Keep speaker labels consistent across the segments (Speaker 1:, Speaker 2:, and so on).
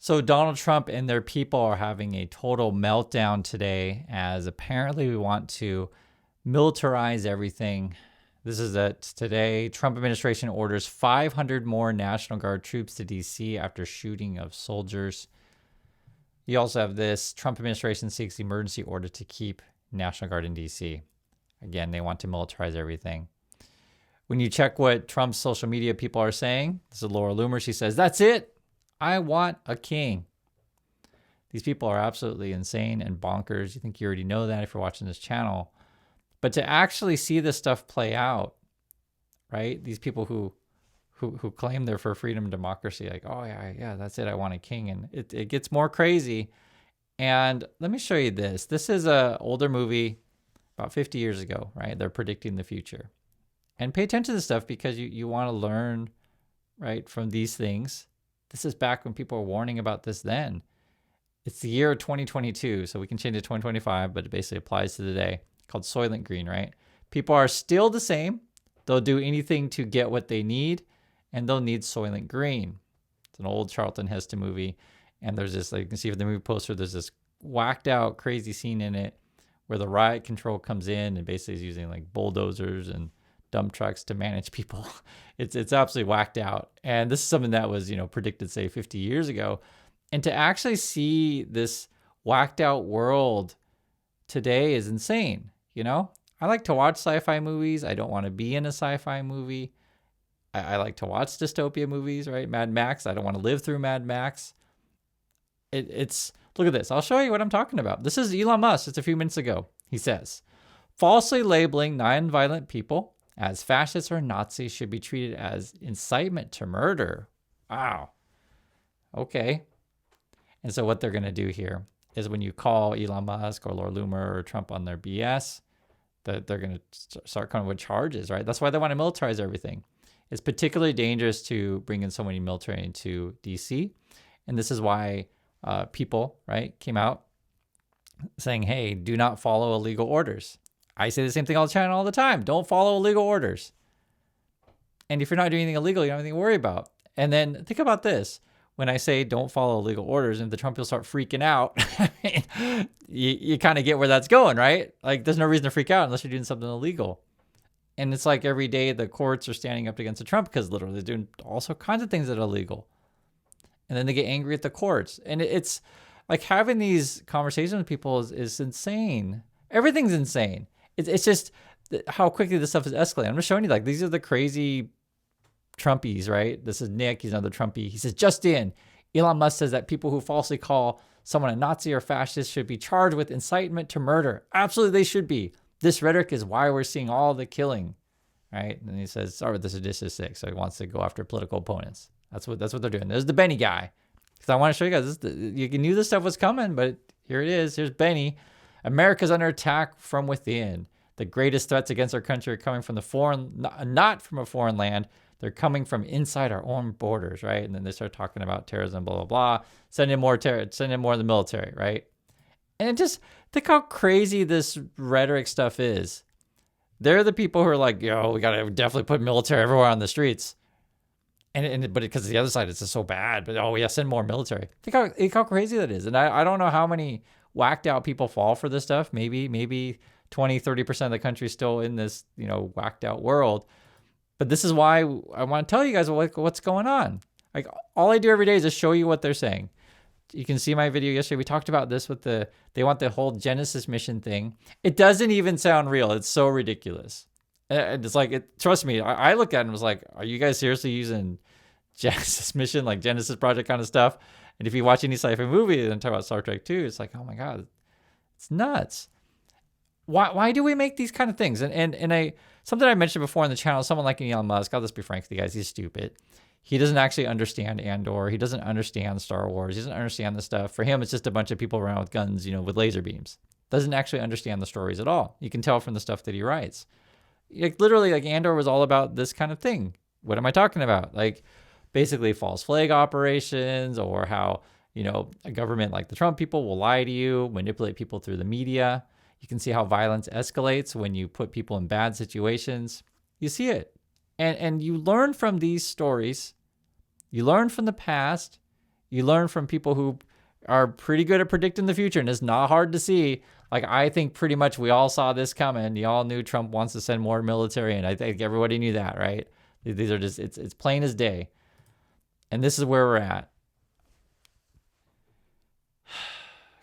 Speaker 1: So Donald Trump and their people are having a total meltdown today, as apparently we want to militarize everything. This is it today. Trump administration orders 500 more National Guard troops to D.C. after shooting of soldiers. You also have this. Trump administration seeks emergency order to keep National Guard in D.C. Again, they want to militarize everything. When you check what Trump's social media people are saying, this is Laura Loomer. She says, "That's it. I want a king." These people are absolutely insane and bonkers. You think you already know that if you're watching this channel. But to actually see this stuff play out, right? These people who claim they're for freedom and democracy, like, oh yeah, that's it. I want a king. And it gets more crazy. And let me show you this. This is an older movie about 50 years ago, right? They're predicting the future. And pay attention to this stuff because you want to learn, right, from these things. This is back when people were warning about this then. It's the year 2022, so we can change it to 2025, but it basically applies to today, called Soylent Green, right? People are still the same. They'll do anything to get what they need, and they'll need Soylent Green. It's an old Charlton Heston movie, and there's this, like you can see from the movie poster, there's this whacked out crazy scene in it where the riot control comes in and basically is using like bulldozers and dump trucks to manage people. It's absolutely whacked out. And this is something that was, predicted, say, 50 years ago. And to actually see this whacked out world today is insane. I like to watch sci-fi movies. I don't want to be in a sci-fi movie. I like to watch dystopia movies, right? Mad Max. I don't want to live through Mad Max. It's look at this. I'll show you what I'm talking about. This is Elon Musk. Just a few minutes ago. He says, falsely labeling non-violent people as fascists or Nazis should be treated as incitement to murder. Wow. Okay. And so what they're going to do here is when you call Elon Musk or Laura Loomer or Trump on their BS, that they're going to start coming with charges, right? That's why they want to militarize everything. It's particularly dangerous to bring in so many military into DC. And this is why people, right, came out saying, hey, do not follow illegal orders. I say the same thing on the channel all the time. Don't follow illegal orders. And if you're not doing anything illegal, you don't have anything to worry about. And then think about this. When I say don't follow illegal orders and the Trump people start freaking out, you kind of get where that's going, right? Like there's no reason to freak out unless you're doing something illegal. And it's like every day the courts are standing up against the Trump because literally they're doing all kinds of things that are illegal. And then they get angry at the courts. And it's like having these conversations with people is insane. Everything's insane. It's just how quickly this stuff is escalating. I'm just showing you, like, these are the crazy Trumpies, right? This is Nick. He's another Trumpy. He says, just in, Elon Musk says that people who falsely call someone a Nazi or fascist should be charged with incitement to murder. Absolutely, they should be. This rhetoric is why we're seeing all the killing, right? And he says, sorry, this is sadistic. So he wants to go after political opponents. That's what they're doing. There's the Benny guy. Because I want to show you guys, you knew this stuff was coming, but here it is. Here's Benny. America's under attack from within. The greatest threats against our country are coming from the foreign, not from a foreign land. They're coming from inside our own borders, right? And then they start talking about terrorism, blah, blah, blah. Send in more of the military, right? And just think how crazy this rhetoric stuff is. They're the people who are like, yo, we got to definitely put military everywhere on the streets. But because the other side is just so bad, but oh yeah, send more military. Think how crazy that is. And I don't know how many whacked out people fall for this stuff. Maybe 20, 30% of the country is still in this, whacked out world. But this is why I want to tell you guys what's going on. Like all I do every day is just show you what they're saying. You can see my video yesterday. We talked about this with they want the whole Genesis mission thing. It doesn't even sound real. It's so ridiculous. And it's like, trust me, I look at it and was like, are you guys seriously using Genesis mission, like Genesis Project kind of stuff? And if you watch any sci-fi movie and talk about Star Trek 2, it's like, oh my God, it's nuts. Why do we make these kind of things? And something I mentioned before on the channel, someone like Elon Musk, I'll just be frank with you guys, he's stupid. He doesn't actually understand Andor. He doesn't understand Star Wars. He doesn't understand the stuff. For him, it's just a bunch of people around with guns, with laser beams. Doesn't actually understand the stories at all. You can tell from the stuff that he writes. Like literally, like Andor was all about this kind of thing. What am I talking about? Like basically false flag operations, or how, a government like the Trump people will lie to you, manipulate people through the media. You can see how violence escalates when you put people in bad situations. You see it. And you learn from these stories. You learn from the past. You learn from people who are pretty good at predicting the future, and it's not hard to see. Like, I think pretty much we all saw this coming. You all knew Trump wants to send more military, and I think everybody knew that, right? These are just, it's plain as day. And this is where we're at.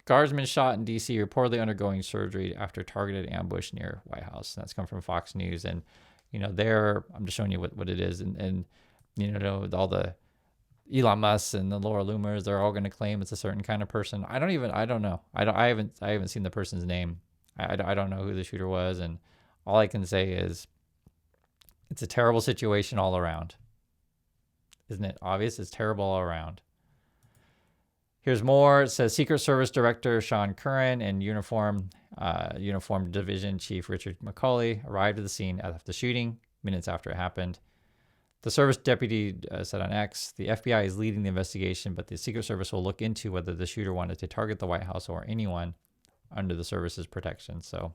Speaker 1: Guardsman shot in D.C. reportedly undergoing surgery after targeted ambush near White House. That's come from Fox News. And, I'm just showing you what it is. And all the Elon Musk and the Laura Loomers, they're all going to claim it's a certain kind of person. I don't know. I haven't seen the person's name. I don't know who the shooter was. And all I can say is it's a terrible situation all around. Isn't it obvious? It's terrible all around. Here's more. It says Secret Service Director Sean Curran and Uniform Division Chief Richard McCauley arrived at the scene of the shooting minutes after it happened. The service deputy said on X, the FBI is leading the investigation, but the Secret Service will look into whether the shooter wanted to target the White House or anyone under the service's protection. So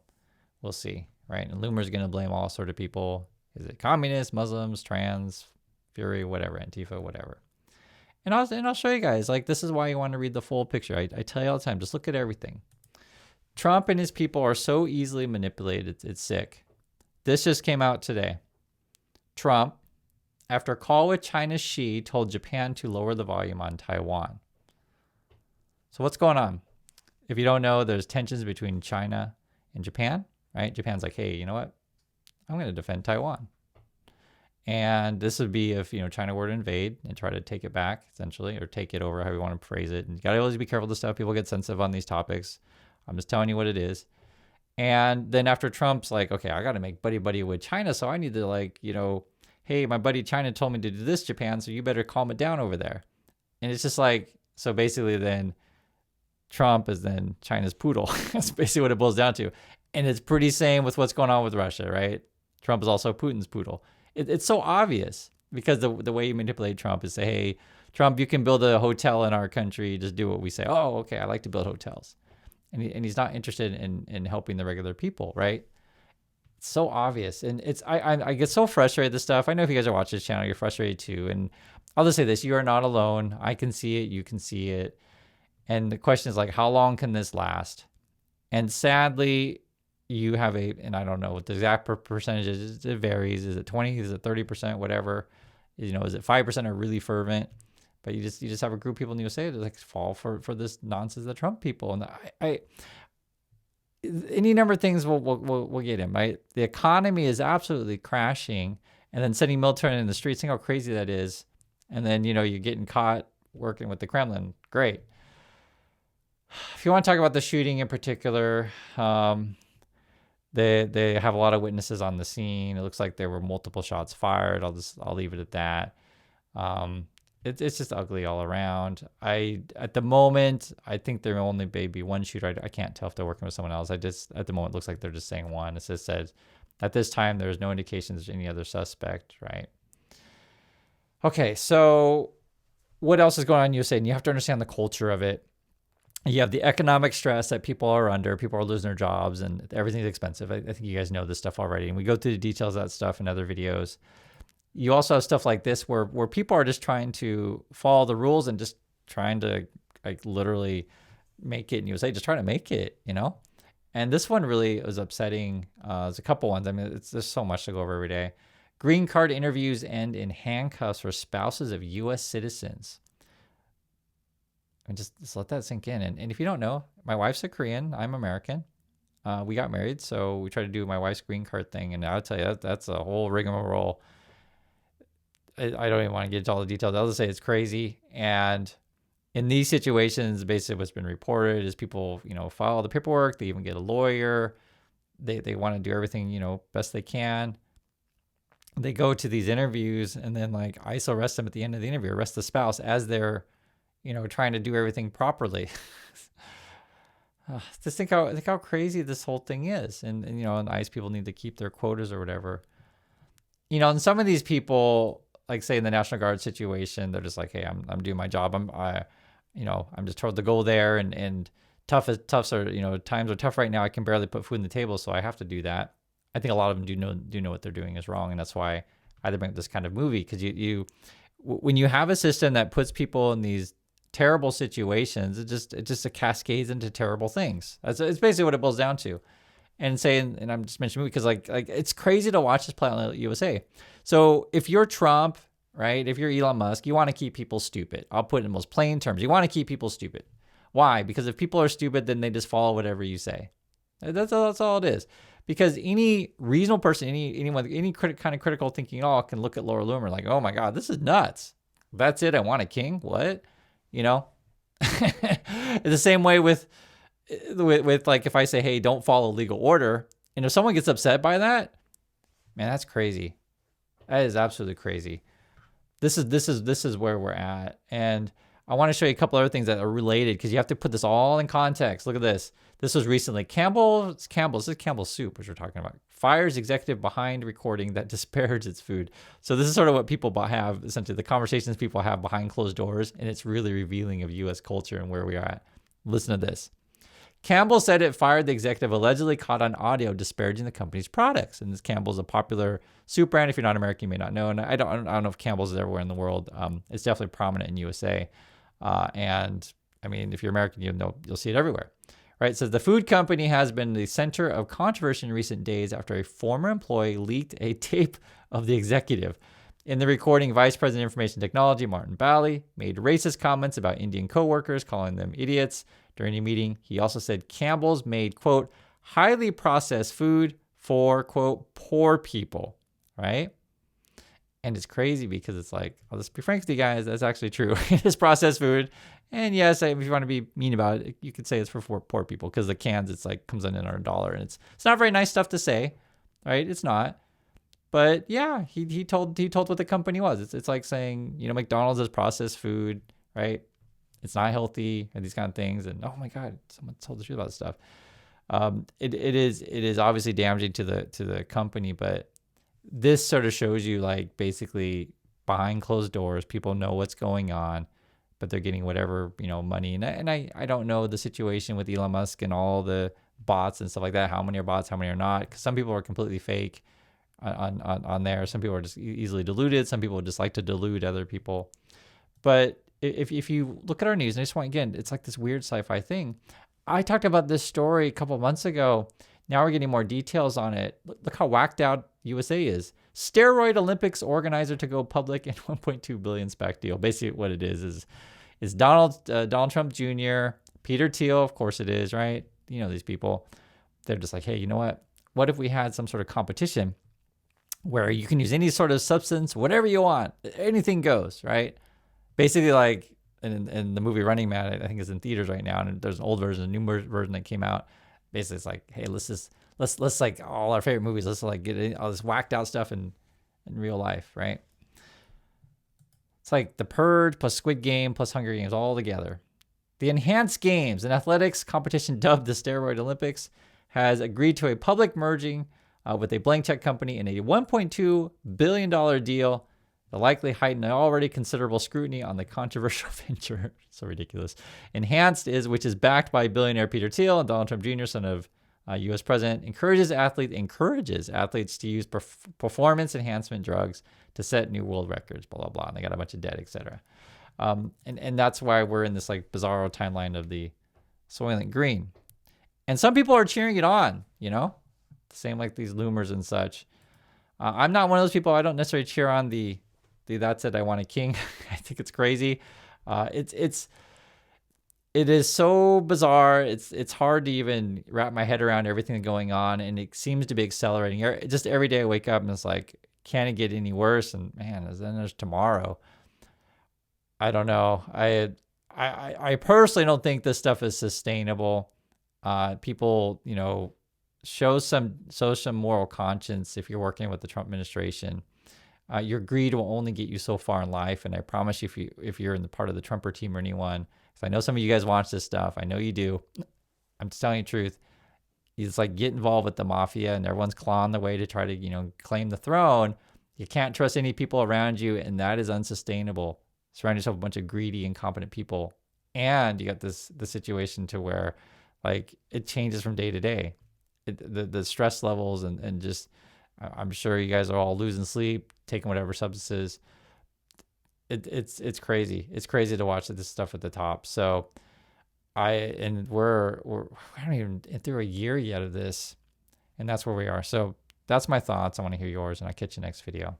Speaker 1: we'll see, right? And Loomer's going to blame all sort of people. Is it communists, Muslims, trans, Fury, whatever, Antifa, whatever. And I'll show you guys, like, this is why you want to read the full picture. I tell you all the time, just look at everything. Trump and his people are so easily manipulated. It's sick. This just came out today. Trump, after a call with China's Xi, told Japan to lower the volume on Taiwan. So what's going on? If you don't know, there's tensions between China and Japan, right? Japan's like, hey, you know what? I'm going to defend Taiwan. And this would be if, China were to invade and try to take it back, essentially, or take it over, however you want to phrase it. And you got to always be careful with this stuff. People get sensitive on these topics. I'm just telling you what it is. And then after Trump's like, okay, I got to make buddy with China. So I need to hey, my buddy China told me to do this, Japan, so you better calm it down over there. And it's just like, so basically then Trump is then China's poodle. That's basically what it boils down to. And it's pretty same with what's going on with Russia, right? Trump is also Putin's poodle. It's so obvious because the way you manipulate Trump is say, hey, Trump, you can build a hotel in our country. Just do what we say. Oh, okay, I like to build hotels. And he's not interested in helping the regular people, right? It's so obvious. And I get so frustrated with this stuff. I know if you guys are watching this channel, you're frustrated too. And I'll just say this, you are not alone. I can see it. You can see it. And the question is like, how long can this last? And sadly, you have and I don't know what the exact percentage is. It varies. Is it 20? Is it 30%? Whatever. Is it 5% are really fervent? But you just have a group of people in the USA that fall for this nonsense, the Trump people. And any number of things we'll get in, right? The economy is absolutely crashing, and then sending military in the streets. Think how crazy that is. And then, you're getting caught working with the Kremlin. Great. If you want to talk about the shooting in particular, they have a lot of witnesses on the scene. It looks like there were multiple shots fired. I'll leave it at that. It's just ugly all around. At the moment, I think there only may be one shooter. I can't tell if they're working with someone else. At the moment, it looks like they're just saying one. It just says, at this time, there's no indication there's any other suspect, right? Okay, so what else is going on in USA? And you have to understand the culture of it. You have the economic stress that people are under. People are losing their jobs and everything's expensive. I think you guys know this stuff already. And we go through the details of that stuff in other videos. You also have stuff like this where people are just trying to follow the rules and just trying to literally make it in USA, just trying to make it, And this one really was upsetting. There's a couple ones. I mean, there's so much to go over every day. Green card interviews end in handcuffs for spouses of U.S. citizens. And just let that sink in. And if you don't know, my wife's a Korean. I'm American. We got married, so we tried to do my wife's green card thing. And I'll tell you, that's a whole rigmarole. I don't even want to get into all the details. I'll just say it's crazy. And in these situations, basically what's been reported is people, file the paperwork. They even get a lawyer. They want to do everything, best they can. They go to these interviews and then ICE arrest them at the end of the interview, arrest the spouse as they're, trying to do everything properly. Just think how crazy this whole thing is. And ICE people need to keep their quotas or whatever. And some of these people, like say in the National Guard situation, they're just like, hey, I'm doing my job. I'm just told to go there and times are tough right now. I can barely put food on the table, so I have to do that. I think a lot of them do know what they're doing is wrong. And that's why I bring up this kind of movie, because when you have a system that puts people in these terrible situations. It cascades into terrible things. It's basically what it boils down to. And saying, and I'm just mentioning because like it's crazy to watch this play out in the USA. So if you're Trump, right? If you're Elon Musk, you want to keep people stupid. I'll put it in the most plain terms. You want to keep people stupid. Why? Because if people are stupid, then they just follow whatever you say. That's all it is. Because any reasonable person, anyone, any kind of critical thinking at all can look at Laura Loomer like, oh my God, this is nuts. That's it. I want a king. What? You know, the same way with like if I say, hey, don't follow legal order, and if someone gets upset by that, man, that's crazy. That is absolutely crazy. This is where we're at, and I want to show you a couple other things that are related because you have to put this all in context. Look at this. This was recently Campbell's. This is Campbell's Soup, which we're talking about. Fires executive behind recording that disparages its food. So this is sort of what people have, essentially the conversations people have behind closed doors, and it's really revealing of U.S. culture and where we are at. Listen to this. Campbell said it fired the executive allegedly caught on audio disparaging the company's products. And this Campbell's a popular soup brand. If you're not American, you may not know. And I don't know if Campbell's is everywhere in the world. It's definitely prominent in USA. And I mean, if you're American, you'll see it everywhere. Right? It says the food company has been the center of controversy in recent days after a former employee leaked a tape of the executive. In the recording, Vice President of Information Technology, Martin Bally, made racist comments about Indian coworkers, calling them idiots. During a meeting, he also said Campbell's made, quote, highly processed food for, quote, poor people, right? And it's crazy because it's like, I'll just be frank with you guys, that's actually true. It is processed food. And yes, if you want to be mean about it, you could say it's for poor people because the cans, it's like comes in at $1. And it's not very nice stuff to say, right? It's not. But yeah, he told what the company was. It's like saying, McDonald's is processed food, right? It's not healthy and these kind of things. And oh my God, someone told the truth about this stuff. It is obviously damaging to the company, but this sort of shows you like basically behind closed doors, people know what's going on, but they're getting whatever, money. And I don't know the situation with Elon Musk and all the bots and stuff like that. How many are bots? How many are not? Because some people are completely fake on there. Some people are just easily deluded. Some people just like to delude other people. But if you look at our news, and I just want, again, it's like this weird sci-fi thing. I talked about this story a couple of months ago. Now we're getting more details on it. Look how whacked out USA is. Steroid Olympics organizer to go public in 1.2 billion SPAC deal. Basically what it is Donald Trump Jr., Peter Thiel, of course it is, right? These people, they're just like, hey, you know what? What if we had some sort of competition where you can use any sort of substance, whatever you want, anything goes, right? Basically like in the movie Running Man, I think it's in theaters right now, and there's an old version, a new version that came out. Basically it's like, hey, let's like all our favorite movies, let's like get all this whacked out stuff in real life, right? It's like The Purge plus Squid Game plus Hunger Games all together. The Enhanced Games, an athletics competition dubbed the Steroid Olympics, has agreed to a public merging with a blank check company in a $1.2 billion deal. The likely heighten already considerable scrutiny on the controversial venture. So ridiculous. Enhanced which is backed by billionaire Peter Thiel and Donald Trump Jr., son of U.S. president, encourages athletes to use performance enhancement drugs to set new world records, blah, blah, blah. And they got a bunch of debt, etc. And that's why we're in this like bizarro timeline of the Soylent Green. And some people are cheering it on, same like these loomers and such. I'm not one of those people. I don't necessarily cheer on the that's it, I want a king. I think it's crazy. It is so bizarre. It's hard to even wrap my head around everything that's going on, and it seems to be accelerating. Just every day I wake up and it's like, can it get any worse? And man, then there's tomorrow. I don't know. I personally don't think this stuff is sustainable. People, show some moral conscience if you're working with the Trump administration. Your greed will only get you so far in life, and I promise you, if you're in the part of the Trumper team or anyone, because I know some of you guys watch this stuff, I know you do. I'm just telling you the truth. It's like get involved with the mafia, and everyone's clawing the way to try to claim the throne. You can't trust any people around you, and that is unsustainable. Surround yourself with a bunch of greedy, incompetent people, and you got the situation to where like it changes from day to day. The stress levels and just, I'm sure you guys are all losing sleep, taking whatever substances. it's crazy. It's crazy to watch this stuff at the top. So we're I don't even through a year yet of this, and that's where we are. So that's my thoughts. I want to hear yours, and I'll catch you next video.